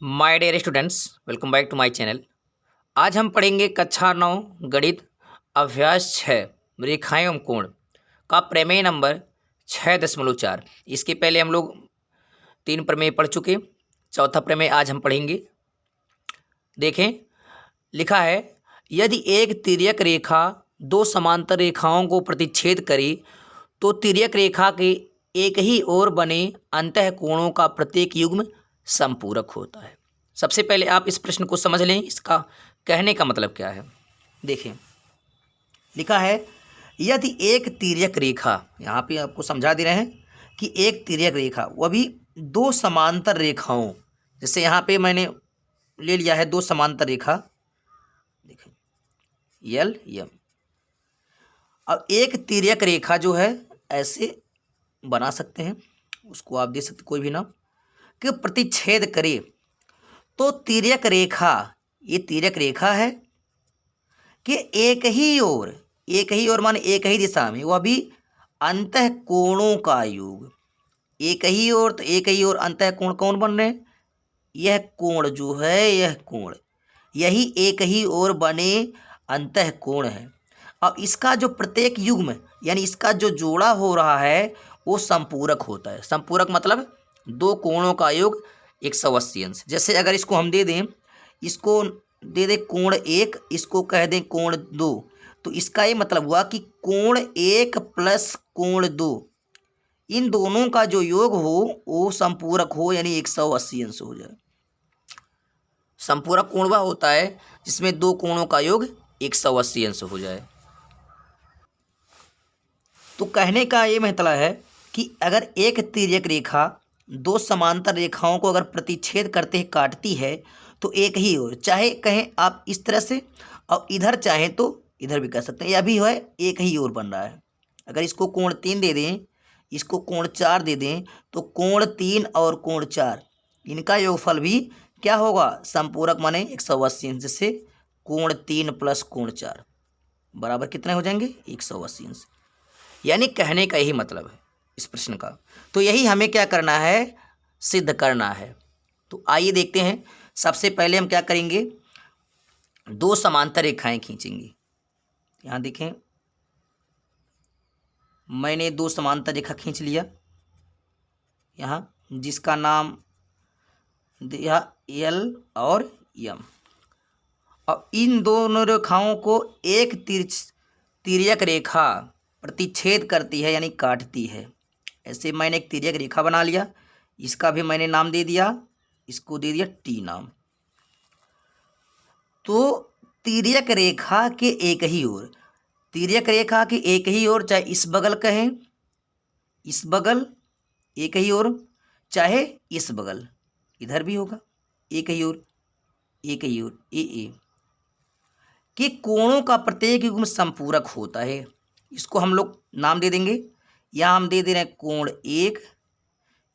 My dear students, welcome back to my channel. आज हम पढ़ेंगे कक्षा 9 गणित अभ्यास 6 रेखाएं एवं कोण का प्रमेय नंबर 6.4। इसके पहले हम लोग 3 प्रमेय पढ़ चुके। चौथा प्रमेय आज हम पढ़ेंगे। देखें, लिखा है यदि एक तिर्यक रेखा दो समांतर रेखाओं को प्रतिच्छेद करे तो तिर्यक रेखा के एक ही ओर बने अंतःकोणों का प्रत्येक युग्म संपूरक होता है। सबसे पहले आप इस प्रश्न को समझ लें, इसका कहने का मतलब क्या है। देखें, लिखा है यदि एक तिर्यक रेखा, यहाँ पे आपको समझा दे रहे हैं कि एक तिर्यक रेखा वह भी दो समांतर रेखाओं, जैसे यहाँ पे मैंने ले लिया है दो समांतर रेखा, देखें यल यम। अब एक तिर्यक रेखा जो है ऐसे बना सकते हैं, उसको आप दे सकते कोई भी नाम, कि प्रतिच्छेद करे तो तिर्यक रेखा, ये तिर्यक रेखा है कि एक ही ओर माने एक ही दिशा में, वह भी अंतःकोणों का योग। एक ही ओर तो एक ही ओर अंतःकोण कौन बन रहे हैं? यह कोण जो है, यह कोण, यही एक ही ओर बने अंतःकोण है। अब इसका जो प्रत्येक युग्म यानी इसका जो जोड़ा हो रहा है वो संपूरक होता है। संपूरक मतलब दो कोणों का योग 180 अंश। जैसे अगर इसको हम दे दें, इसको दे दें कोण 1, इसको कह दें कोण 2, तो इसका ये मतलब हुआ कि कोण 1 प्लस कोण 2, इन दोनों का जो योग हो वो संपूरक हो, यानी 180 अंश हो जाए। संपूरक कोण वह होता है जिसमें दो कोणों का योग 180 अंश हो जाए। तो कहने का ये मतलब है कि अगर एक तिर्यक रेखा दो समांतर रेखाओं को अगर प्रतिच्छेद करते ही काटती है तो एक ही ओर, चाहे कहें आप इस तरह से और इधर चाहें तो इधर भी कर सकते हैं, यह भी है एक ही ओर बन रहा है। अगर इसको कोण 3 दे दें, इसको कोण 4 दे दें, तो कोण 3 और कोण 4 इनका योगफल भी क्या होगा? संपूरक माने 180 अंश। जैसे कोण 3 प्लस कोण 4 बराबर कितने हो जाएंगे? 180 अंश। यानी कहने का यही मतलब है इस प्रश्न का। तो यही हमें क्या करना है? सिद्ध करना है। तो आइए देखते हैं। सबसे पहले हम क्या करेंगे? दो समांतर रेखाएं खींचेंगे। यहाँ देखें, मैंने दो समांतर रेखा खींच लिया यहाँ, जिसका नाम दिया एल और एम। अब इन दोनों रेखाओं को एक तिर्यक रेखा प्रतिच्छेद करती है यानी काटती है। ऐसे मैंने एक तिर्यक रेखा बना लिया, इसका भी मैंने नाम दे दिया, इसको दे दिया टी नाम। तो तिर्यक रेखा के एक ही ओर, तिर्यक रेखा के एक ही ओर, चाहे इस बगल कहें, इस बगल एक ही ओर, चाहे इस बगल इधर भी होगा एक ही ओर, एक ही ओर ए के कोणों का प्रत्येक युग्म संपूरक होता है। इसको हम लोग नाम दे देंगे। यहाँ हम दे दे रहे हैं कोण 1,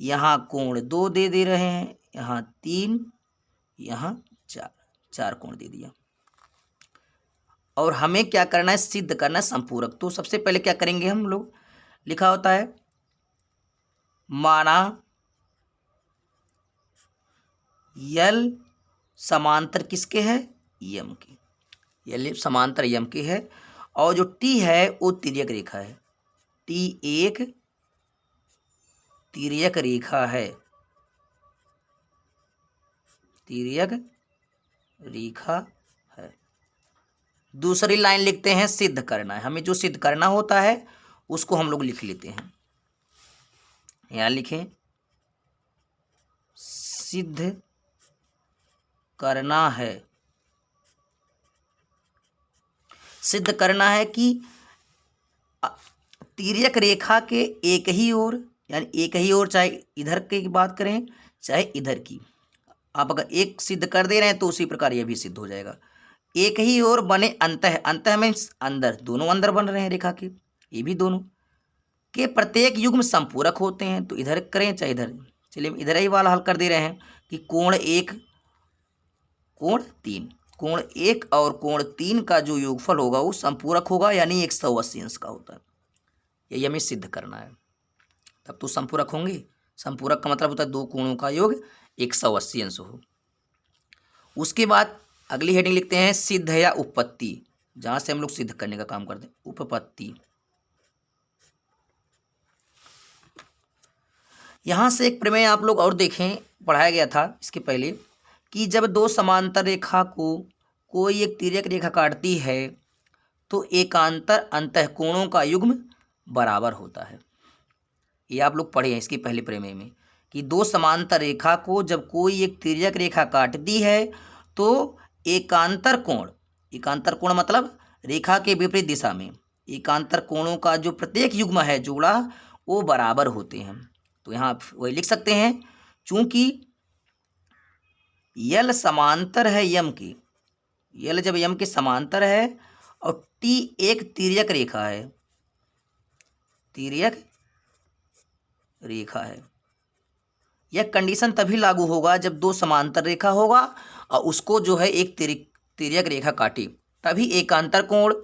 यहाँ कोण 2 दे दे रहे हैं, यहाँ 3, यहाँ 4 कोण दे दिया। और हमें क्या करना है? सिद्ध करना है संपूरक। तो सबसे पहले क्या करेंगे हम लोग? लिखा होता है माना यल समांतर किसके है? यम के। यल समांतर यम के है, और जो टी है वो तिर्यक रेखा है। टी एक तिर्यक रेखा है, तिर्यक रेखा है। दूसरी लाइन लिखते हैं सिद्ध करना है। हमें जो सिद्ध करना होता है उसको हम लोग लिख लेते हैं। यहाँ लिखें सिद्ध करना है। सिद्ध करना है कि तिर्यक रेखा के एक ही ओर, यानी एक ही ओर, चाहे इधर की बात करें चाहे इधर की, आप अगर एक सिद्ध कर दे रहे हैं तो उसी प्रकार यह भी सिद्ध हो जाएगा। एक ही ओर बने अंतः, अंतः मीन्स अंदर, दोनों अंदर बन रहे हैं रेखा के, ये भी दोनों के प्रत्येक युग्म संपूरक होते हैं। तो इधर करें चाहे इधर, चलिए इधर ही वाला हल कर दे रहे हैं कि कोण 1 कोण 3, कोण 1 और कोण 3 का जो योगफल होगा वो संपूरक होगा, यानी 180 अंश का होता है। यही हमें सिद्ध करना है, तब तो संपूरक होंगे। संपूरक का मतलब होता है दो कोणों का योग 180 अंश हो। उसके बाद अगली हेडिंग लिखते हैं सिद्ध या उपपत्ति, जहाँ से हम लोग सिद्ध करने का काम करते हैं, उपपत्ति। यहाँ से एक प्रमेय आप लोग और देखें, पढ़ाया गया था इसके पहले, कि जब दो समांतर रेखा को कोई एक तिर्यक रेखा काटती है तो एकांतर अंतःकोणों का युग्म बराबर होता है। ये आप लोग पढ़े हैं इसके पहले प्रमेय में, कि दो समांतर रेखा को जब कोई एक तिर्यक रेखा काटती है तो एकांतर कोण मतलब रेखा के विपरीत दिशा में एकांतर कोणों का जो प्रत्येक युग्म है जोड़ा, वो बराबर होते हैं। तो यहाँ आप वही लिख सकते हैं, चूंकि यल समांतर है यम के, यल जब यम के समांतर है और टी एक तिर्यक रेखा है, तिर्यक रेखा है, यह कंडीशन तभी लागू होगा जब दो समांतर रेखा होगा और उसको जो है एक तिर्यक रेखा काटे, तभी एकांतर कोण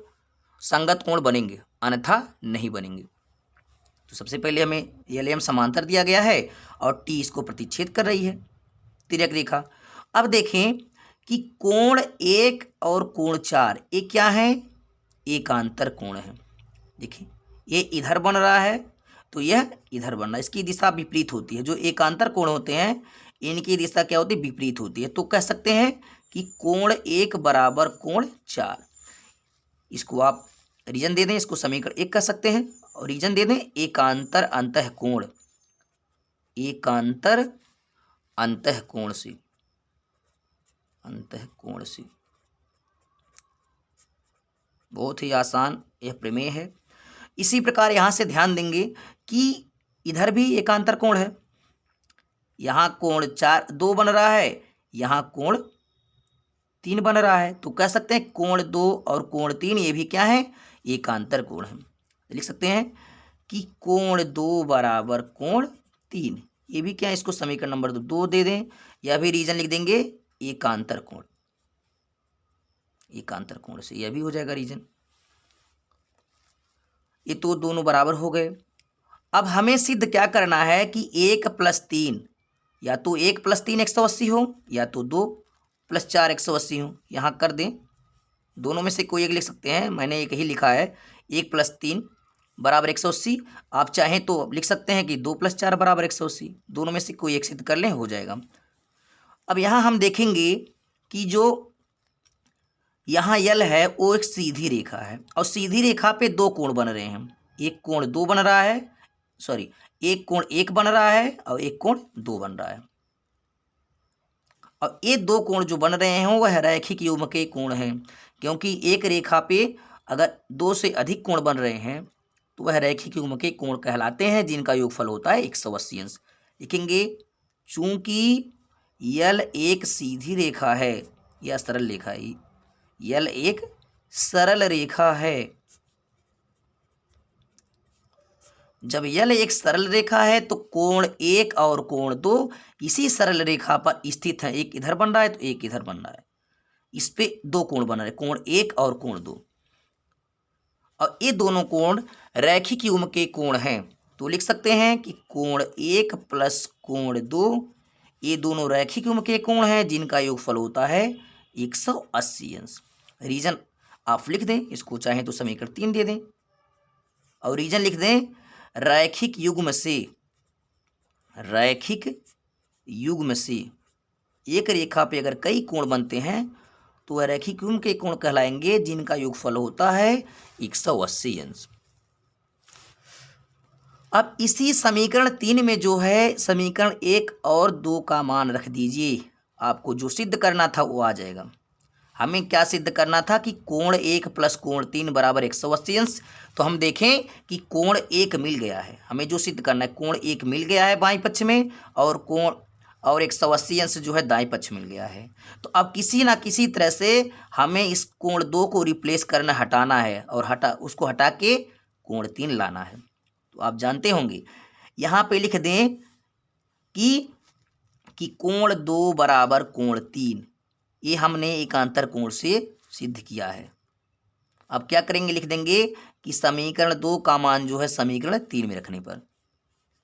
संगत कोण बनेंगे, अन्यथा नहीं बनेंगे। तो सबसे पहले हमें यल एम समांतर दिया गया है और टी इसको प्रतिच्छेद कर रही है, तिर्यक रेखा। अब देखें कि कोण 1 और कोण 4 ये क्या है, एकांतर कोण है। देखिए ये इधर बन रहा है तो यह इधर बन रहा है, इसकी दिशा विपरीत होती है। जो एकांतर कोण होते हैं इनकी दिशा क्या होती है, विपरीत होती है। तो कह सकते हैं कि कोण 1 बराबर कोण 4। इसको आप रीजन दे दें, इसको समीकरण 1 कह सकते हैं, और रीजन दे दें एकांतर अंतःकोण, एकांतर अंतःकोण से, अंतःकोण से। बहुत ही आसान यह प्रमेय है। इसी प्रकार यहाँ से ध्यान देंगे कि इधर भी एकांतर कोण है, यहाँ कोण 2 बन रहा है, यहाँ कोण 3 बन रहा है। तो कह सकते हैं कोण 2 और कोण 3 ये भी क्या है, एकांतर कोण है। लिख सकते हैं कि कोण 2 बराबर कोण 3, ये भी क्या है, इसको समीकरण नंबर 2 दे दें, या भी रीजन लिख देंगे एकांतर कोण, एकांतर कोण से यह भी हो जाएगा रीजन। ये तो दोनों बराबर हो गए। अब हमें सिद्ध क्या करना है कि 1 + 3, या तो 1 + 3 180 हो, या तो 2 + 4 180 हो। यहाँ कर दें, दोनों में से कोई एक लिख सकते हैं, मैंने एक ही लिखा है, 1 + 3 बराबर 180। आप चाहें तो लिख सकते हैं कि 2 + 4 बराबर 180, दोनों में से कोई एक सिद्ध कर लें, हो जाएगा। अब यहाँ हम देखेंगे कि जो यहाँ यल है वो एक सीधी रेखा है, और सीधी रेखा पे दो कोण बन रहे हैं, एक कोण 2 बन रहा है, सॉरी एक कोण 1 बन रहा है और एक कोण 2 बन रहा है। और ये दो कोण जो बन रहे हैं वह रैखिक युग्म के कोण हैं, क्योंकि एक रेखा पे अगर 2 से अधिक कोण बन रहे हैं तो वह रैखिक युग्म के कोण कहलाते हैं, जिनका योगफल होता है 180 अंश। लिखेंगे चूंकि यल एक सीधी रेखा है या सरल रेखा है, यल एक सरल रेखा है, जब यल एक सरल रेखा है तो कोण 1 और कोण 2 इसी सरल रेखा पर स्थित है, एक इधर बन रहा है तो एक इधर बन रहा है, इस पे दो कोण बन रहे हैं, कोण 1 और कोण 2, और ये दोनों कोण रैखिक युग्म के कोण हैं। तो लिख सकते हैं कि कोण 1 + कोण 2 ये दोनों रैखिक युग्म के कोण हैं, जिनका योगफल होता है 180 अंश। रीजन आप लिख दें, इसको चाहें तो समीकरण 3 दे दें, और रीजन लिख दें रैखिक युग्म से, रैखिक युग्म से एक रेखा पे अगर कई कोण बनते हैं तो वह रैखिक युग्म के कोण कहलाएंगे, जिनका योगफल होता है 180 अंश। अब इसी समीकरण 3 में जो है समीकरण 1 और 2 का मान रख दीजिए, आपको जो सिद्ध करना था वो आ जाएगा। हमें क्या सिद्ध करना था कि कोण 1 + कोण 3 बराबर 180 अंश। तो हम देखें कि कोण 1 मिल गया है, हमें जो सिद्ध करना है कोण 1 मिल गया है बाएं पक्ष में, और कोण और 180 अंश जो है दाएं पक्ष मिल गया है। तो अब किसी ना किसी तरह से हमें इस कोण 2 को रिप्लेस करना, हटाना है, और उसको हटा के कोण 3 लाना है। तो आप जानते होंगे, यहाँ पे लिख दें कि कोण 2 बराबर कोण 3, ये हमने एकांतर कोण से सिद्ध किया है। अब क्या करेंगे, लिख देंगे कि समीकरण 2 का मान जो है समीकरण 3 में रखने पर,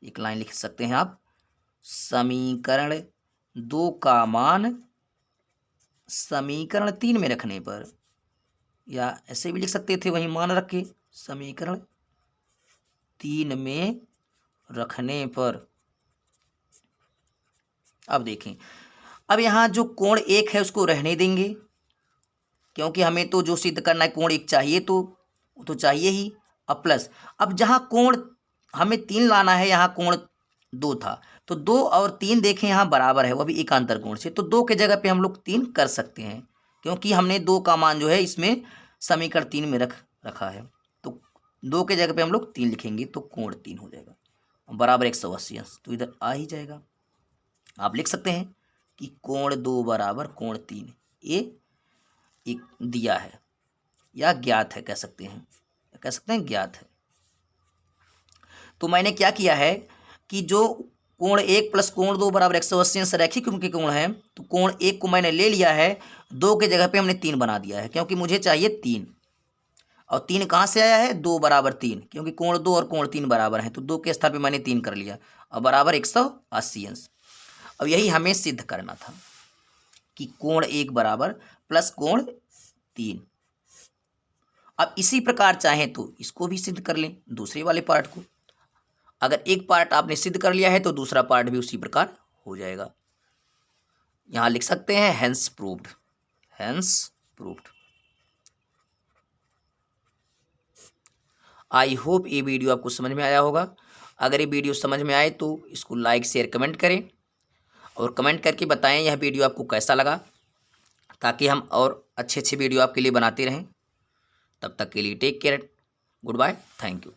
एक लाइन लिख सकते हैं आप, समीकरण 2 का मान समीकरण 3 में रखने पर, या ऐसे भी लिख सकते थे वही मान रख के, समीकरण 3 में रखने पर। अब देखें, अब यहाँ जो कोण 1 है उसको रहने देंगे, क्योंकि हमें तो जो सिद्ध करना है कोण 1 चाहिए, तो चाहिए ही। अब प्लस, अब जहाँ कोण हमें 3 लाना है, यहाँ कोण 2 था, तो 2 और 3 देखें यहाँ बराबर है, वो भी एकांतर कोण से, तो 2 के जगह पे हम लोग 3 कर सकते हैं, क्योंकि हमने 2 का मान जो है इसमें समीकरण 3 में रखा है। तो 2 के जगह पे हम लोग 3 लिखेंगे, तो कोण 3 हो जाएगा बराबर 180 अंश, तो इधर आ ही जाएगा। आप लिख सकते हैं कि कोण 2 बराबर कोण 3, ये एक दिया है या ज्ञात है, कह सकते हैं ज्ञात है। तो मैंने क्या किया है कि जो कोण 1 प्लस कोण 2 बराबर 180 अंश रैखिक उनके कोण है, तो कोण 1 को मैंने ले लिया है, 2 के जगह पे हमने 3 बना दिया है, क्योंकि मुझे चाहिए 3, और 3 कहाँ से आया है, 2 बराबर 3, क्योंकि कोण 2 और कोण 3 बराबर हैं, तो 2 के स्थान पे मैंने 3 कर लिया, और बराबर 180 अंश। अब यही हमें सिद्ध करना था कि कोण 1 बराबर प्लस कोण 3। अब इसी प्रकार चाहें तो इसको भी सिद्ध कर लें, दूसरे वाले पार्ट को। अगर एक पार्ट आपने सिद्ध कर लिया है तो दूसरा पार्ट भी उसी प्रकार हो जाएगा। यहां लिख सकते हैं hence proved, hence proved. I hope ये वीडियो आपको समझ में आया होगा। अगर ये वीडियो समझ में आए तो इसको लाइक शेयर कमेंट करें, और कमेंट करके बताएं यह वीडियो आपको कैसा लगा, ताकि हम और अच्छे अच्छे वीडियो आपके लिए बनाते रहें। तब तक के लिए take care, goodbye, thank you.